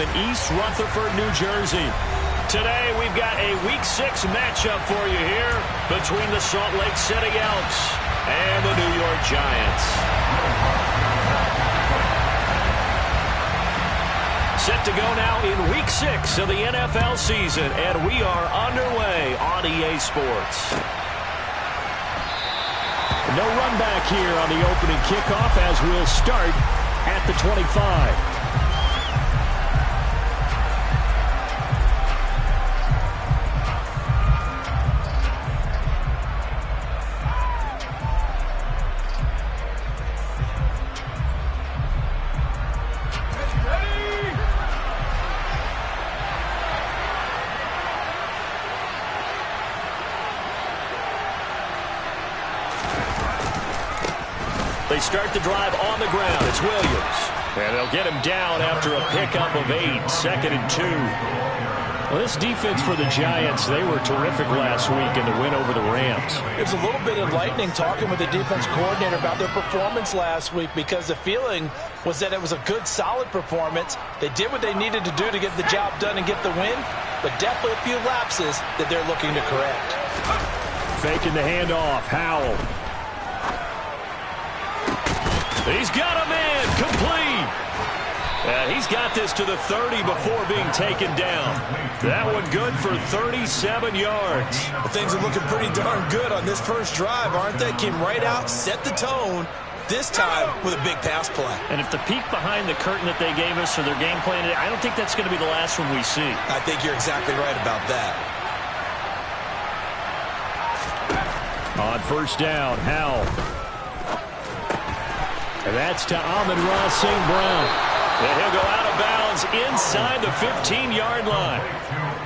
in East Rutherford, New Jersey. Today, we've got a Week 6 matchup for you here between the Salt Lake City Elks and the New York Giants. Set to go now in Week 6 of the NFL season, and we are underway on EA Sports. No run back here on the opening kickoff as we'll start at the 25. They start the drive on the ground. It's Williams. And they'll get him down after a pickup of 8, 2nd and 2. Well, this defense for the Giants, they were terrific last week in the win over the Rams. It was a little bit enlightening talking with the defense coordinator about their performance last week because the feeling was that it was a good, solid performance. They did what they needed to do to get the job done and get the win, but definitely a few lapses that they're looking to correct. Faking the handoff. Howell. He's got a man complete. He's got this to the 30 before being taken down. That one good for 37 yards. Well, things are looking pretty darn good on this first drive, aren't they? Came right out, set the tone, this time with a big pass play. And if the peek behind the curtain that they gave us or their game plan, I don't think that's going to be the last one we see. I think you're exactly right about that. On first down, Howell. And that's to Amon-Ra St. Brown. And he'll go out of bounds inside the 15-yard line.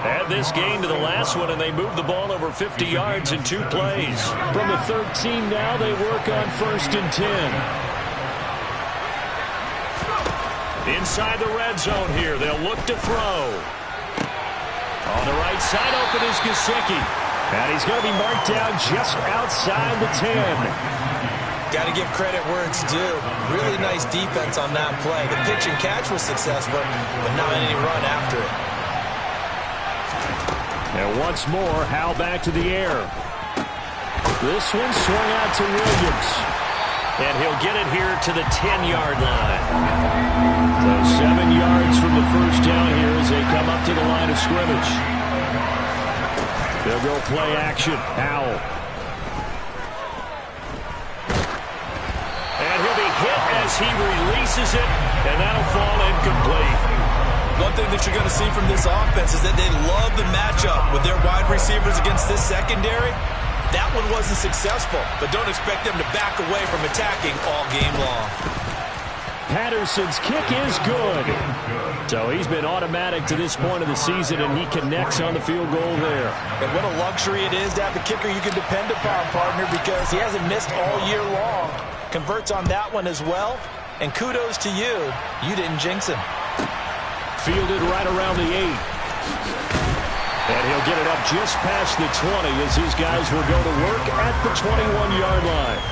Add this gain to the last one, and they move the ball over 50 yards in 2 plays. From the 13 now, they work on 1st and 10. Inside the red zone here, they'll look to throw. On the right side, open is Gesicki. And he's going to be marked down just outside the 10. Got to give credit where it's due. Really nice defense on that play. The pitch and catch was successful, but not any run after it. And once more, Howell back to the air. This one swung out to Williams. And he'll get it here to the 10-yard line. So 7 yards from the first down here as they come up to the line of scrimmage. They'll go play action. Howell. As he releases it, and that'll fall incomplete. One thing that you're going to see from this offense is that they love the matchup with their wide receivers against this secondary. That one wasn't successful, but don't expect them to back away from attacking all game long. Patterson's kick is good. So he's been automatic to this point of the season, and he connects on the field goal there. And what a luxury it is to have a kicker you can depend upon, partner, because he hasn't missed all year long. Converts on that one as well. And kudos to you. You didn't jinx him. Fielded right around the 8. And he'll get it up just past the 20 as his guys will go to work at the 21-yard line.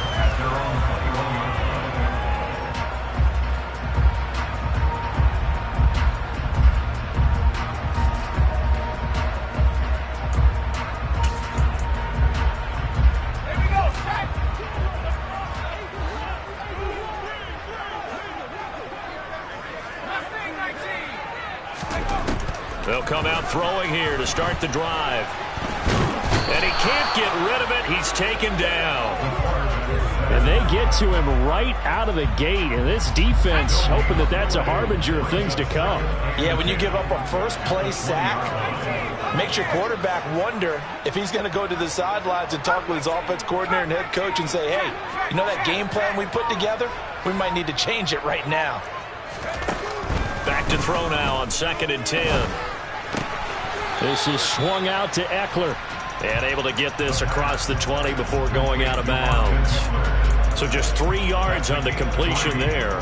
They'll come out throwing here to start the drive. And he can't get rid of it. He's taken down. And they get to him right out of the gate. And this defense hoping that that's a harbinger of things to come. Yeah, when you give up a first-play sack, makes your quarterback wonder if he's going to go to the sidelines and talk with his offense coordinator and head coach and say, hey, you know that game plan we put together? We might need to change it right now. Back to throw now on 2nd and 10. This is swung out to Eckler. And able to get this across the 20 before going out of bounds. So just 3 yards on the completion there.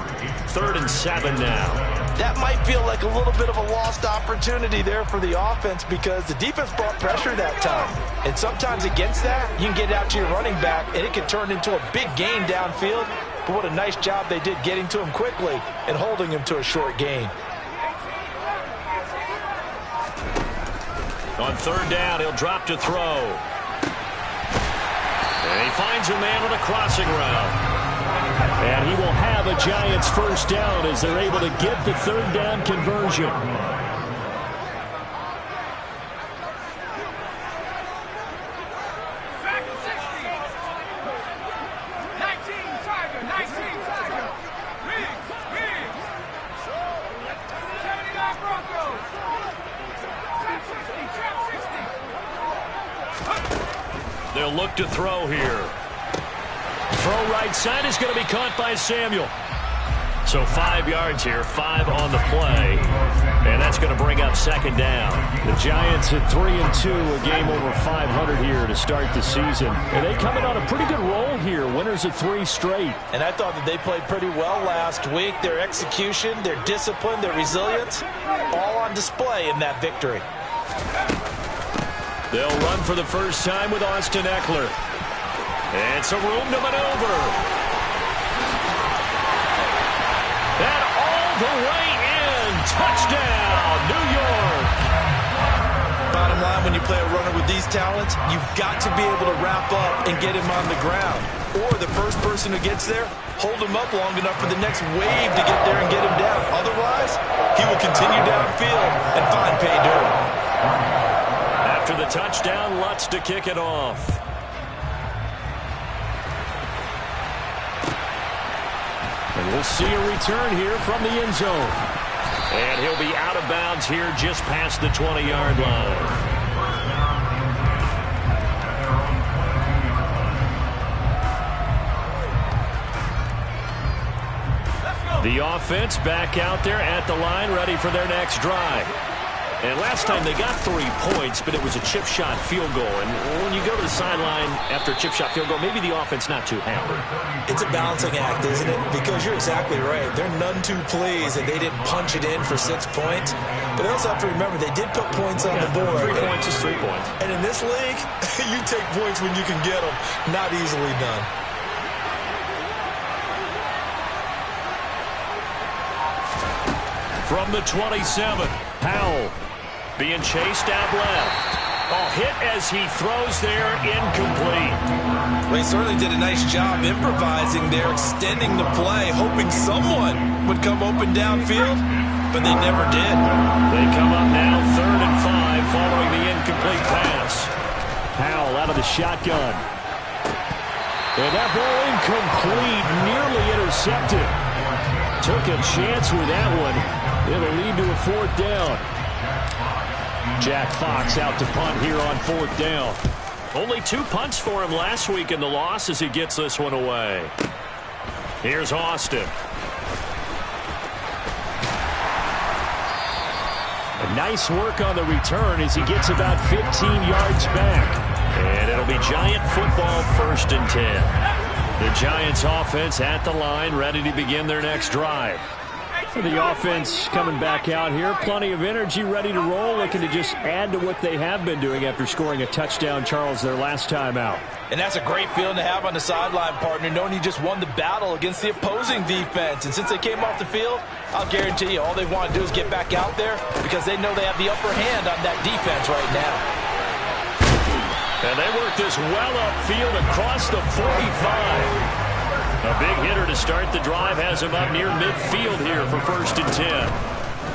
3rd and 7 now. That might feel like a little bit of a lost opportunity there for the offense because the defense brought pressure that time. And sometimes against that, you can get out to your running back, and it can turn into a big gain downfield. But what a nice job they did getting to him quickly and holding him to a short gain. On third down, he'll drop to throw. And he finds a man on a crossing route. And he will have a Giants first down as they're able to get the third down conversion. They'll look to throw here. Throw right side is going to be caught by Samuel. So 5 yards here, 5 on the play. And that's going to bring up second down. The Giants at 3-2, a game over 500 here to start the season. And they coming on a pretty good roll here, winners of 3 straight. And I thought that they played pretty well last week. Their execution, their discipline, their resilience, all on display in that victory. They'll run for the first time with Austin Eckler. It's a room to maneuver. And all the way in. Touchdown, New York. Bottom line, when you play a runner with these talents, you've got to be able to wrap up and get him on the ground. Or the first person who gets there, hold him up long enough for the next wave to get there and get him down. Otherwise, he will continue downfield and find pay dirt. After the touchdown, Lutz to kick it off. And we'll see a return here from the end zone. And he'll be out of bounds here just past the 20-yard line. The offense back out there at the line, ready for their next drive. And last time they got 3 points, but it was a chip shot field goal. And when you go to the sideline after a chip shot field goal, maybe the offense not too happy. It's a balancing act, isn't it? Because you're exactly right. They're none too pleased that they didn't punch it in for 6 points. But they also have to remember they did put points on the board. 3 points is 3 points. And in this league, you take points when you can get them. Not easily done. From the 27, Powell being chased out left. Oh, hit as he throws there, incomplete. Well, he certainly did a nice job improvising there, extending the play, hoping someone would come open downfield, but they never did. They come up now 3rd and 5 following the incomplete pass. Powell out of the shotgun. And that ball incomplete, nearly intercepted. Took a chance with that one. It'll lead to a 4th down. Jack Fox out to punt here on 4th down. Only 2 punts for him last week in the loss as he gets this one away. Here's Austin. A nice work on the return as he gets about 15 yards back. And it'll be Giant football, 1st and 10. The Giants offense at the line, ready to begin their next drive. The offense coming back out here. Plenty of energy, ready to roll, looking to just add to what they have been doing after scoring a touchdown, Charles, their last time out. And that's a great feeling to have on the sideline, partner, knowing you just won the battle against the opposing defense. And since they came off the field, I'll guarantee you all they want to do is get back out there because they know they have the upper hand on that defense right now. And they work this well upfield across the 45. A big hitter to start the drive has him up near midfield here for 1st and 10.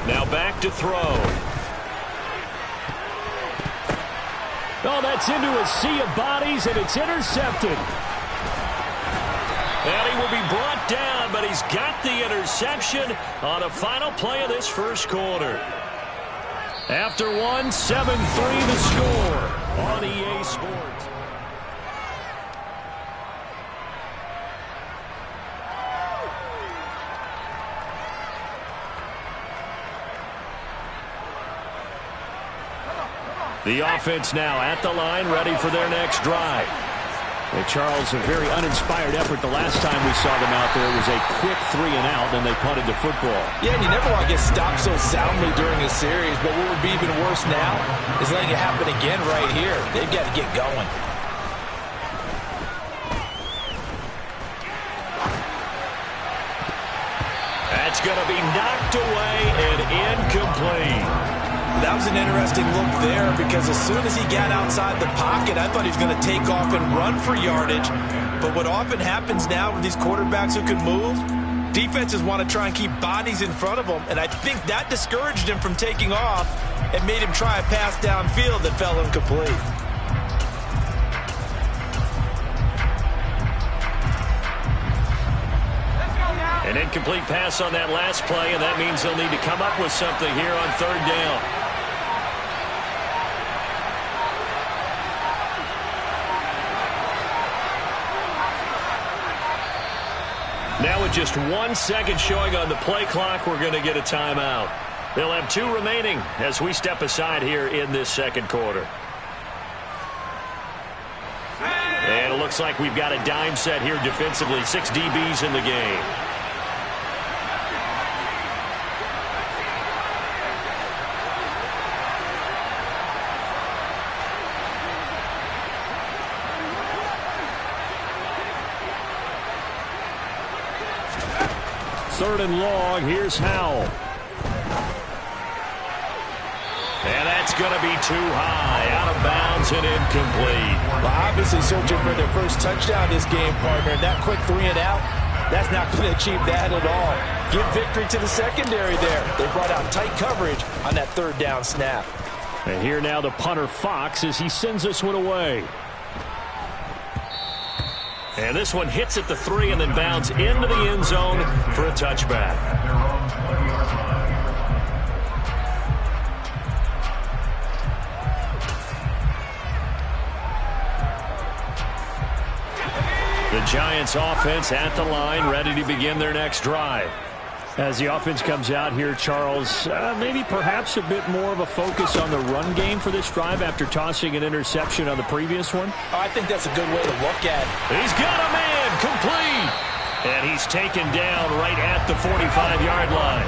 Now back to throw. Oh, that's into a sea of bodies, and it's intercepted. And he will be brought down, but he's got the interception on the final play of this first quarter. After 1, 7-3 the score on EA Sports. The offense now at the line, ready for their next drive. Well, Charles, a very uninspired effort the last time we saw them out there. It was a quick 3 and out, and they punted the football. Yeah, and you never want to get stopped so soundly during a series, but what would be even worse now is letting it happen again right here. They've got to get going. That's going to be knocked away and incomplete. That was an interesting look there because as soon as he got outside the pocket, I thought he was going to take off and run for yardage. But what often happens now with these quarterbacks who can move, defenses want to try and keep bodies in front of them, and I think that discouraged him from taking off and made him try a pass downfield that fell incomplete. An incomplete pass on that last play, and that means they'll need to come up with something here on third down. Now with just 1 second showing on the play clock, we're going to get a timeout. They'll have 2 remaining as we step aside here in this second quarter. And it looks like we've got a dime set here defensively. 6 DBs in the game. Third and long, here's Howell. And that's going to be too high, out of bounds and incomplete. Well, obviously searching for their first touchdown this game, partner. And that quick 3 and out, that's not going to achieve that at all. Give victory to the secondary there. They brought out tight coverage on that third down snap. And here now the punter Fox as he sends this one away. And this one hits at the 3 and then bounds into the end zone for a touchback. The Giants offense at the line, ready to begin their next drive. As the offense comes out here, Charles, maybe perhaps a bit more of a focus on the run game for this drive after tossing an interception on the previous one? I think that's a good way to look at it. He's got a man, complete. And he's taken down right at the 45-yard line.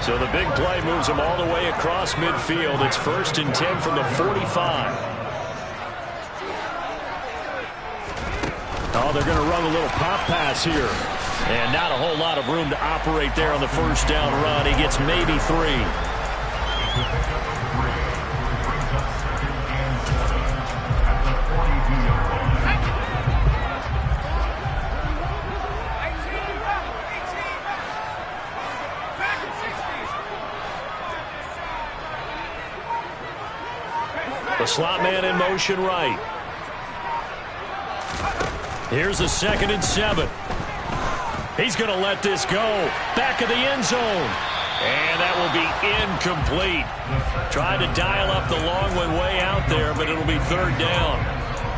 So the big play moves him all the way across midfield. It's 1st and 10 from the 45. Oh, they're going to run a little pop pass here. And not a whole lot of room to operate there on the first down run. He gets maybe 3. The slot man in motion right. Here's a 2nd and 7. He's going to let this go. Back of the end zone. And that will be incomplete. Tried to dial up the long one way out there, but it'll be 3rd down.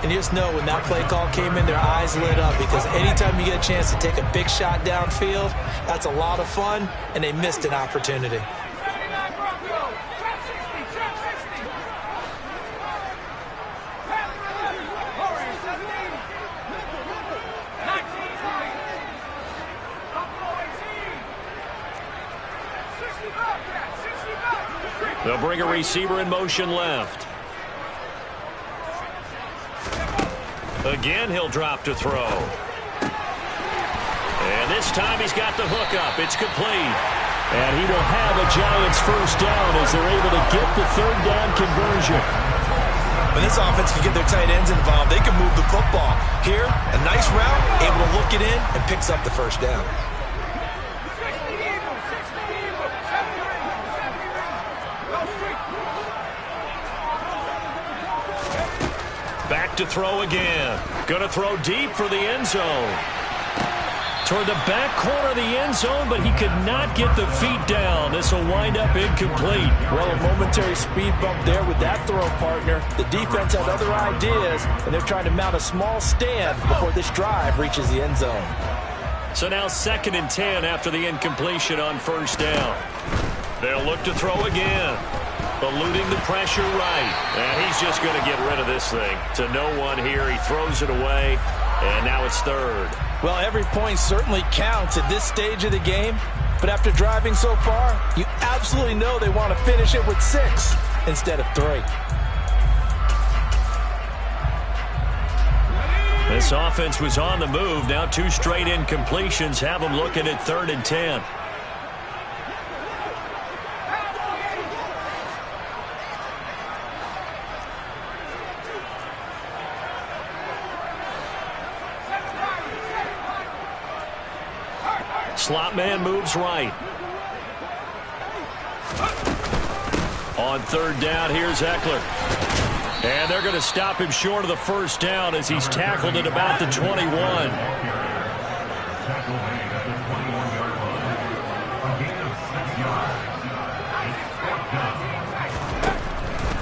And you just know when that play call came in, their eyes lit up because anytime you get a chance to take a big shot downfield, that's a lot of fun, and they missed an opportunity. They'll bring a receiver in motion left. Again, he'll drop to throw. And this time he's got the hook up. It's complete. And he will have a Giants first down as they're able to get the 3rd down conversion. When this offense can get their tight ends involved, they can move the football. Here, a nice route, able to look it in, and picks up the first down. Back to throw again. Going to throw deep for the end zone. Toward the back corner of the end zone, but he could not get the feet down. This will wind up incomplete. Well, a momentary speed bump there with that throw, partner. The defense had other ideas, and they're trying to mount a small stand before this drive reaches the end zone. So now 2nd and 10 after the incompletion on first down. They'll look to throw again. Eluding the pressure right. And he's just going to get rid of this thing. To no one here. He throws it away. And now it's 3rd. Well, every point certainly counts at this stage of the game. But after driving so far, you absolutely know they want to finish it with 6 instead of 3. This offense was on the move. Now 2 straight incompletions have them looking at 3rd and 10. slot man moves right. On third down, here's Eckler. And they're going to stop him short of the first down as he's tackled at about the 21.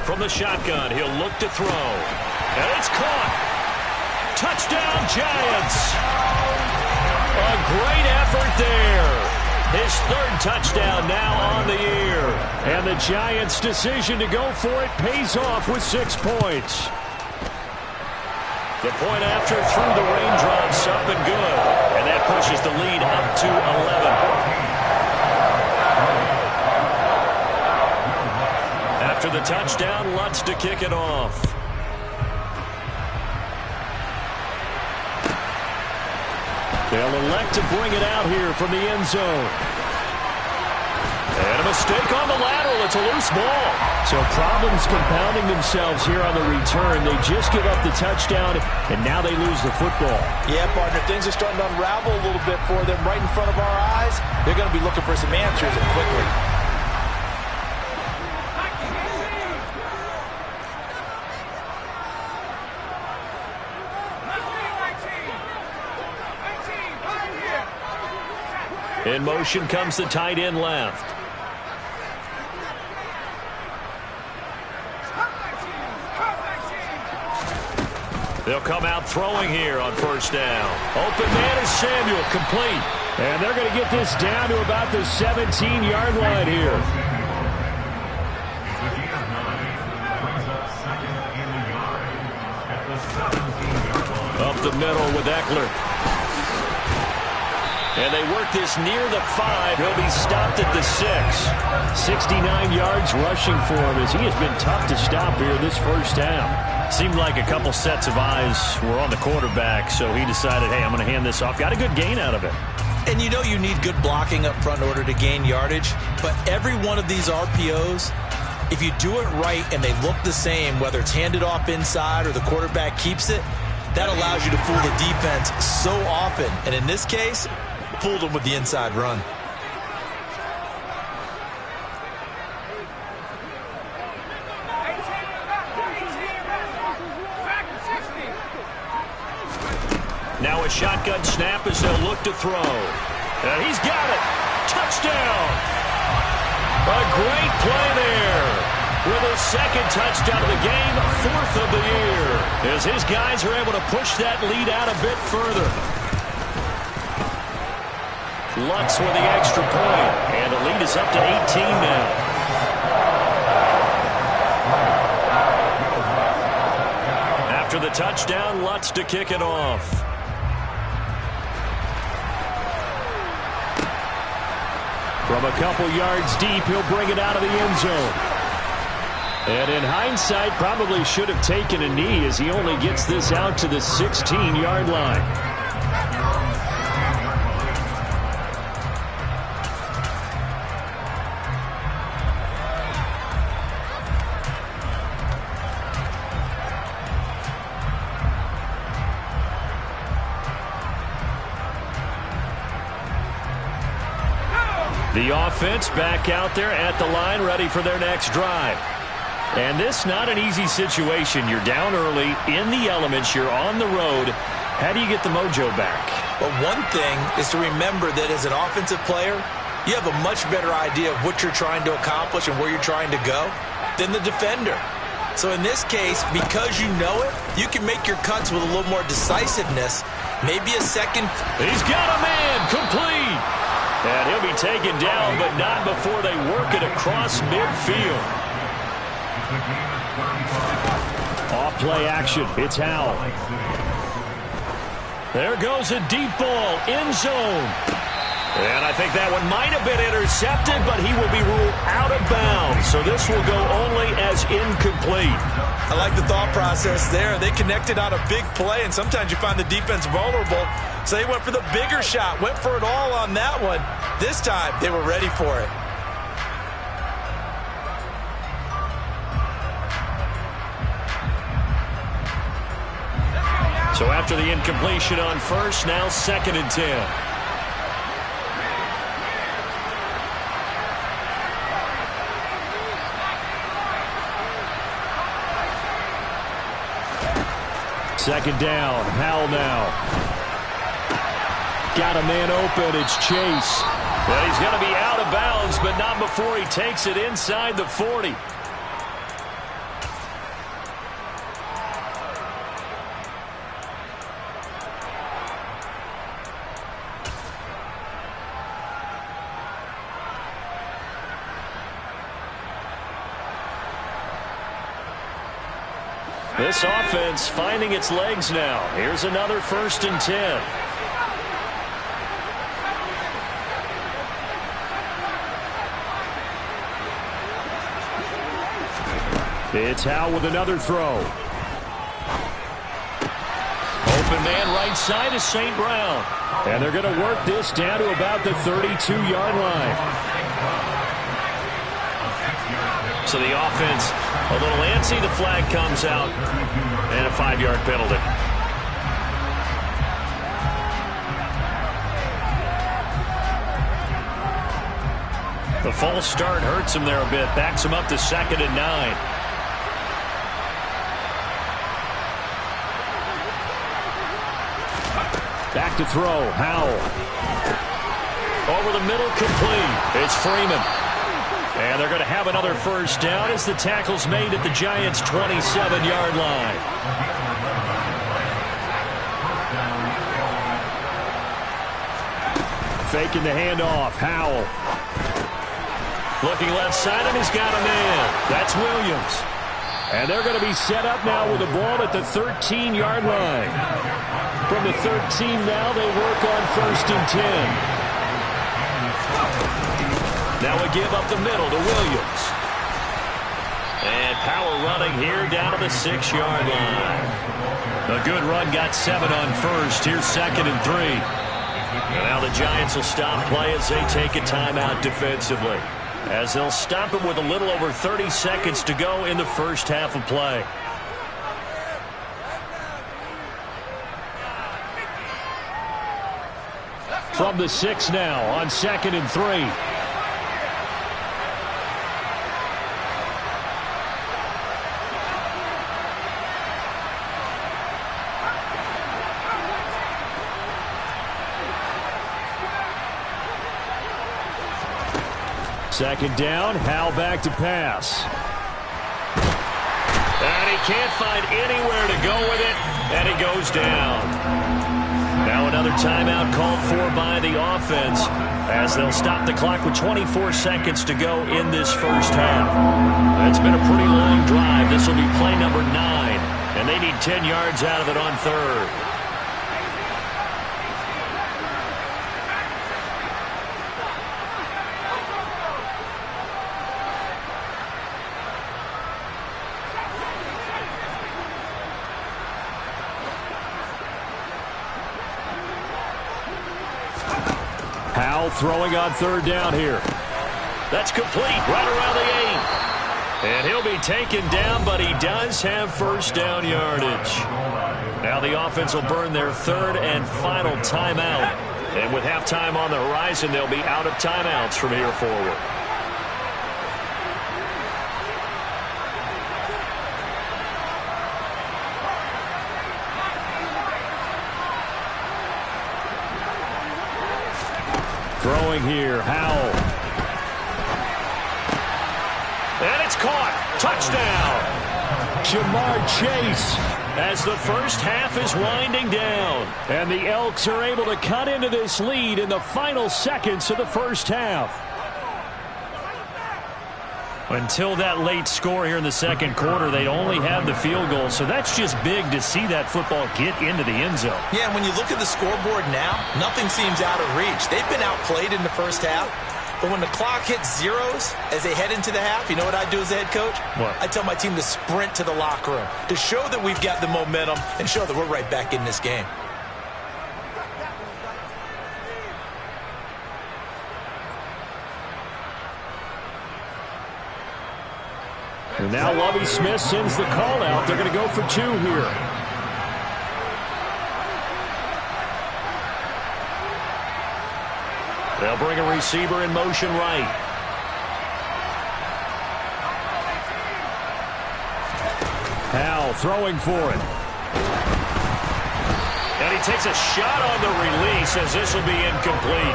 From the shotgun, he'll look to throw. And it's caught. Touchdown, Giants. A great effort there. His third touchdown now on the year. And the Giants' decision to go for it pays off with 6 points. The point after through the raindrops up and good. And that pushes the lead up to 11. After the touchdown, Lutz to kick it off. They'll elect to bring it out here from the end zone. And a mistake on the lateral. It's a loose ball. So problems compounding themselves here on the return. They just give up the touchdown, and now they lose the football. Yeah, partner, things are starting to unravel a little bit for them right in front of our eyes. They're going to be looking for some answers and quickly. In motion comes the tight end left. They'll come out throwing here on first down. Open man is Samuel, complete. And they're going to get this down to about the 17-yard line here. Up the middle with Eckler. And they work this near the 5. He'll be stopped at the 6. 69 yards rushing for him as he has been tough to stop here this first half. Seemed like a couple sets of eyes were on the quarterback, so he decided, hey, I'm going to hand this off. Got a good gain out of it. And you know you need good blocking up front in order to gain yardage, but every one of these RPOs, if you do it right and they look the same, whether it's handed off inside or the quarterback keeps it, that allows you to fool the defense so often. And in this case, fooled them with the inside run. Now a shotgun snap as they'll look to throw. And he's got it. Touchdown. A great play there. With his second touchdown of the game, 4th of the year. As his guys are able to push that lead out a bit further. Lutz with the extra point. And the lead is up to 18 now. After the touchdown, Lutz to kick it off. From a couple yards deep, he'll bring it out of the end zone. And in hindsight, probably should have taken a knee as he only gets this out to the 16-yard line. The offense back out there at the line, ready for their next drive. And this not an easy situation. You're down early, in the elements, you're on the road. How do you get the mojo back? Well, one thing is to remember that as an offensive player, you have a much better idea of what you're trying to accomplish and where you're trying to go than the defender. So in this case, because you know it, you can make your cuts with a little more decisiveness. Maybe a second. He's got a man, complete. And he'll be taken down, but not before they work it across midfield. Off play action. It's Howell. There goes a deep ball, end zone. And I think that one might have been intercepted, but he will be ruled out of bounds. So this will go only as incomplete. I like the thought process there. They connected on a big play, and sometimes you find the defense vulnerable. So they went for the bigger shot, went for it all on that one. This time, they were ready for it. So after the incompletion on first, now 2nd and 10. Second down. Howell now. Got a man open. It's Chase. But he's going to be out of bounds, but not before he takes it inside the 40. This offense finding its legs now. Here's another 1st and 10. It's Howell with another throw. Open man right side is St. Brown. And they're going to work this down to about the 32-yard line. So the offense a little antsy. The flag comes out and a 5-yard penalty. The false start hurts him there a bit. Backs him up to 2nd and 9. Back to throw. Howell. Over the middle, complete. It's Freeman. And they're going to have another 1st down as the tackle's made at the Giants' 27-yard line. Faking the handoff. Howell. Looking left side, and he's got a man. That's Williams. And they're going to be set up now with the ball at the 13-yard line. From the 13 now, they work on 1st and 10. Now we give up the middle to Williams. And power running here down to the 6-yard line. A good run got 7 on 1st. Here's 2nd and 3. And now the Giants will stop play as they take a timeout defensively, as they'll stop it with a little over 30 seconds to go in the 1st half of play. From the 6 now on 2nd and 3. Second down, Howell back to pass. And he can't find anywhere to go with it, and he goes down. Now another timeout called for by the offense, as they'll stop the clock with 24 seconds to go in this 1st half. It's been a pretty long drive. This will be play number 9, and they need 10 yards out of it on 3rd. Howell throwing on 3rd down here. That's complete right around the 8. And he'll be taken down, but he does have 1st down yardage. Now the offense will burn their 3rd and final timeout. And with halftime on the horizon, they'll be out of timeouts from here forward. Throwing here, Howell. And it's caught. Touchdown. Jamar Chase. As the 1st half is winding down. And the Elks are able to cut into this lead in the final seconds of the 1st half. Until that late score here in the 2nd quarter, they'd only had the field goal. So that's just big to see that football get into the end zone. Yeah, and when you look at the scoreboard now, nothing seems out of reach. They've been outplayed in the 1st half. But when the clock hits zeros as they head into the half, you know what I do as a head coach? What? I tell my team to sprint to the locker room to show that we've got the momentum and show that we're right back in this game. And now Lovie Smith sends the call out. They're going to go for 2 here. They'll bring a receiver in motion right. Howell throwing for it. And he takes a shot on the release as this will be incomplete.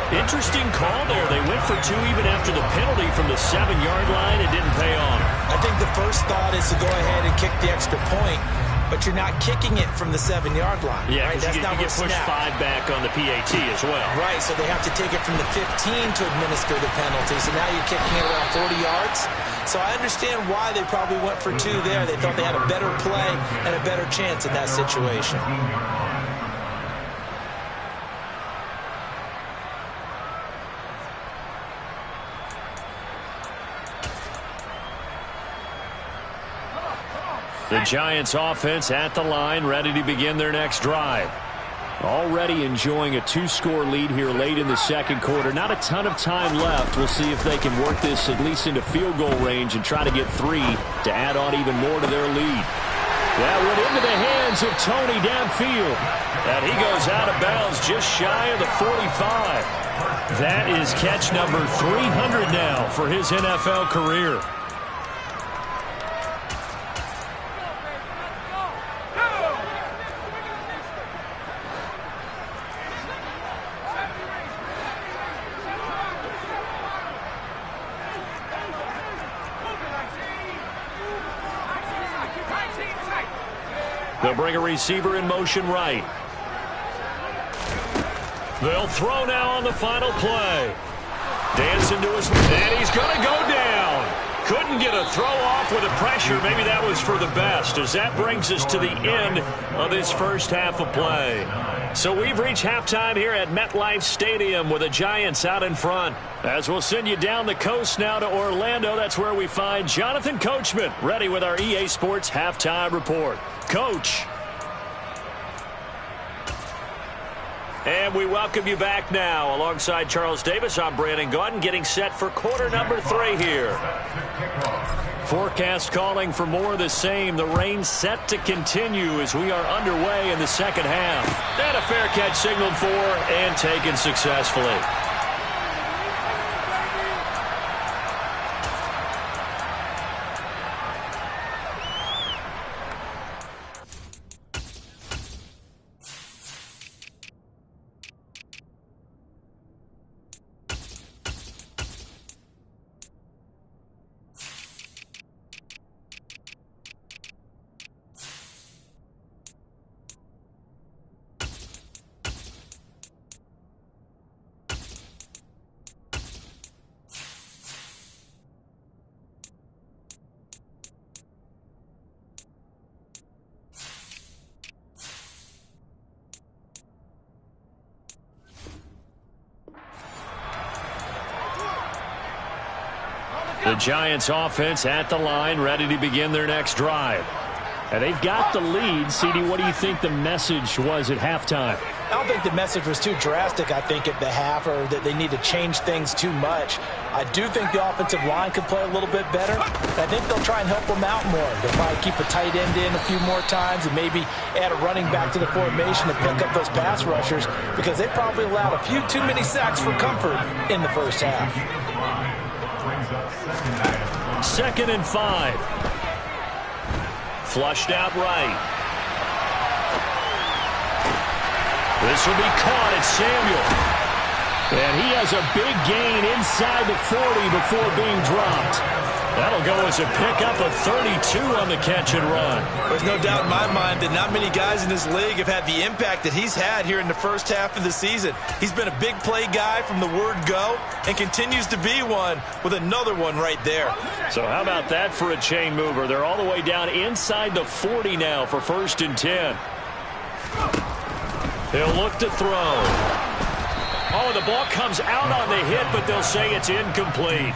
Interesting call there. They went for two even after the penalty from the 7-yard line. It didn't pay off. I think the first thought is to go ahead and kick the extra point, but you're not kicking it from the 7-yard line. Yeah, right? That's you get pushed 5 back on the PAT as well. Right, so they have to take it from the 15 to administer the penalty. So now you're kicking it around 40 yards. So I understand why they probably went for 2 there. They thought they had a better play and a better chance in that situation. The Giants offense at the line, ready to begin their next drive. Already enjoying a 2-score lead here late in the second quarter. Not a ton of time left. We'll see if they can work this at least into field goal range and try to get 3 to add on even more to their lead. That went into the hands of Tony downfield. And he goes out of bounds just shy of the 45. That is catch number 300 now for his NFL career. They'll bring a receiver in motion right. They'll throw now on the final play. Dancing to his, and he's going to go down. Couldn't get a throw off with the pressure. Maybe that was for the best, as that brings us to the end of this first half of play. So we've reached halftime here at MetLife Stadium with the Giants out in front. As we'll send you down the coast now to Orlando, that's where we find Jonathan Coachman ready with our EA Sports halftime report. Coach. And we welcome you back now. Alongside Charles Davis, I'm Brandon Gaudin, getting set for quarter number 3 here. Forecast calling for more of the same. The rain set to continue as we are underway in the second half. And a fair catch signaled for and taken successfully. The Giants offense at the line, ready to begin their next drive. And they've got the lead. CD, what do you think the message was at halftime? I don't think the message was too drastic, I think, at the half, or that they need to change things too much. I do think the offensive line could play a little bit better. I think they'll try and help them out more. They'll probably keep a tight end in a few more times and maybe add a running back to the formation to pick up those pass rushers, because they probably allowed a few too many sacks for comfort in the first half. 2nd and 5. Flushed out right. This will be caught at Samuel. And he has a big gain inside the 40 before being dropped. That'll go as a pickup of 32 on the catch and run. There's no doubt in my mind that not many guys in this league have had the impact that he's had here in the first half of the season. He's been a big play guy from the word go and continues to be one with another one right there. So how about that for a chain mover? They're all the way down inside the 40 now for 1st and 10. He'll look to throw. Oh, the ball comes out on the hit, but they'll say it's incomplete.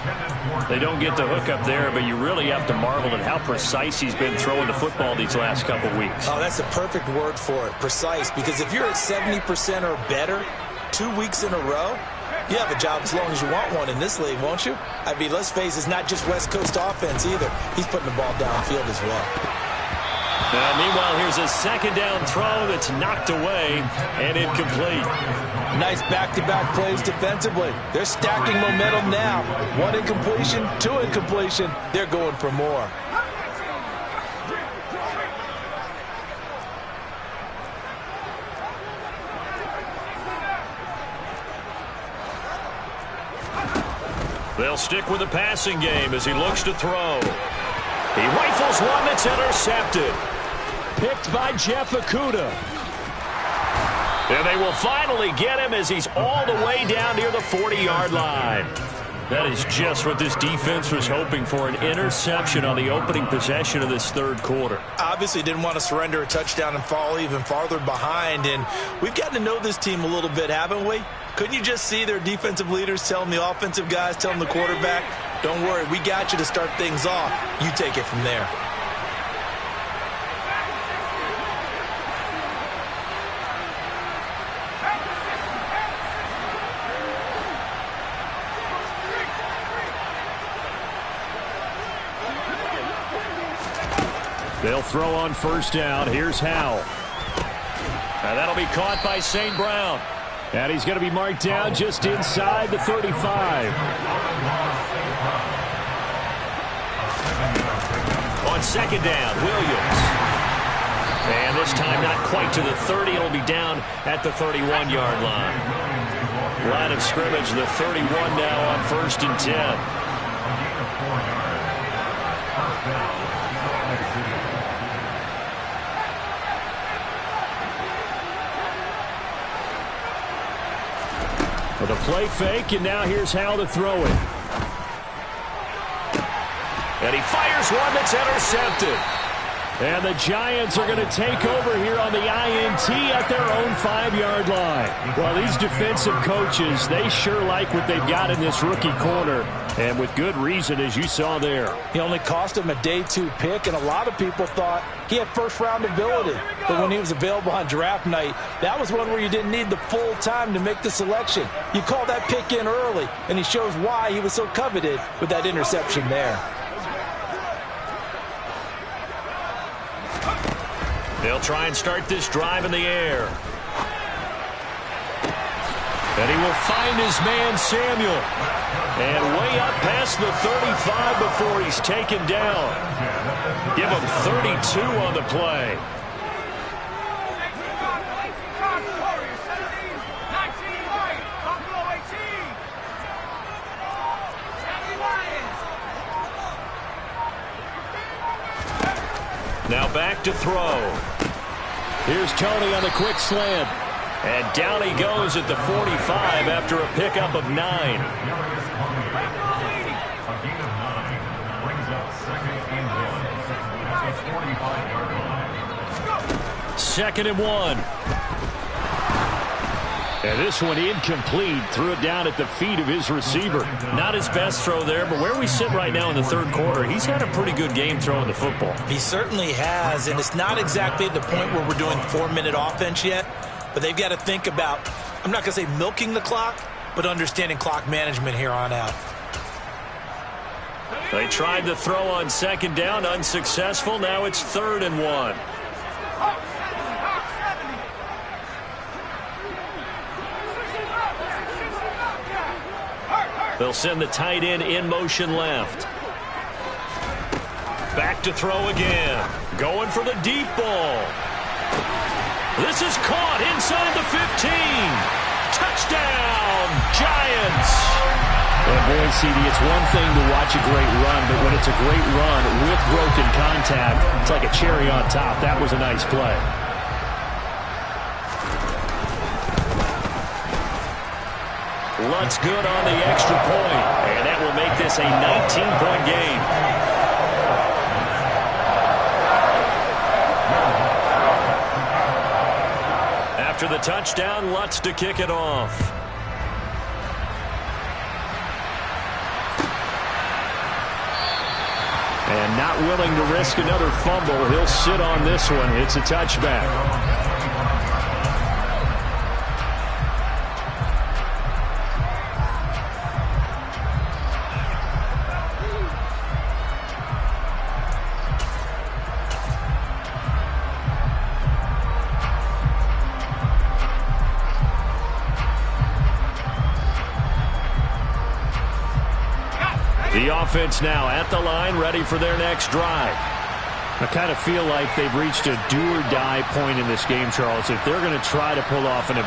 They don't get the hook up there, but you really have to marvel at how precise he's been throwing the football these last couple weeks. Oh, that's the perfect word for it, precise, because if you're at 70% or better 2 weeks in a row, you have a job as long as you want one in this league, won't you? I mean, let's face it, it's not just West Coast offense either. He's putting the ball downfield as well. Now, meanwhile, here's a 2nd down throw that's knocked away and incomplete. Nice back-to-back plays defensively. They're stacking momentum now. 1 incompletion, 2 incompletion. They're going for more. They'll stick with the passing game as he looks to throw. He rifles one that's intercepted. Picked by Jeff Okudah. And they will finally get him as he's all the way down near the 40-yard line. That is just what this defense was hoping for, an interception on the opening possession of this third quarter. Obviously didn't want to surrender a touchdown and fall even farther behind. And we've gotten to know this team a little bit, haven't we? Couldn't you just see their defensive leaders telling the offensive guys, telling the quarterback, don't worry, we got you to start things off. You take it from there. They'll throw on first down. Here's Howell. And that'll be caught by St. Brown. And he's going to be marked down just inside the 35. On second down, Williams. And this time not quite to the 30. It'll be down at the 31-yard line. Line of scrimmage, the 31 now on first and 10. With a play fake, and now here's how to throw it. And he fires one that's intercepted. And the Giants are going to take over here on the INT at their own 5-yard line. Well, these defensive coaches, they sure like what they've got in this rookie corner. And with good reason, as you saw there. He only cost him a day 2 pick, and a lot of people thought he had first-round ability. But when he was available on draft night, that was one where you didn't need the full time to make the selection. You call that pick in early, and he shows why he was so coveted with that interception there. They'll try and start this drive in the air. And he will find his man, Samuel. And way up past the 35 before he's taken down. Give him 32 on the play. Now back to throw. Here's Tony on the quick slant. And down he goes at the 45 after a pickup of 9. Second and 1. And this one incomplete. Threw it down at the feet of his receiver. Not his best throw there, but where we sit right now in the third quarter, he's had a pretty good game throwing the football. He certainly has, and it's not exactly at the point where we're doing 4-minute offense yet, but they've got to think about, I'm not going to say milking the clock, but understanding clock management here on out. They tried to throw on second down, unsuccessful. Now it's 3rd and 1. They'll send the tight end in motion left. Back to throw again. Going for the deep ball. This is caught inside the 15. Touchdown, Giants. And boy, CD, it's one thing to watch a great run, but when it's a great run with broken contact, it's like a cherry on top. That was a nice play. Lutz good on the extra point, and that will make this a 19-point game. After the touchdown, Lutz to kick it off. And not willing to risk another fumble, he'll sit on this one. It's a touchback. The offense now at the line, ready for their next drive. I kind of feel like they've reached a do-or-die point in this game, Charles. If they're going to try to pull off an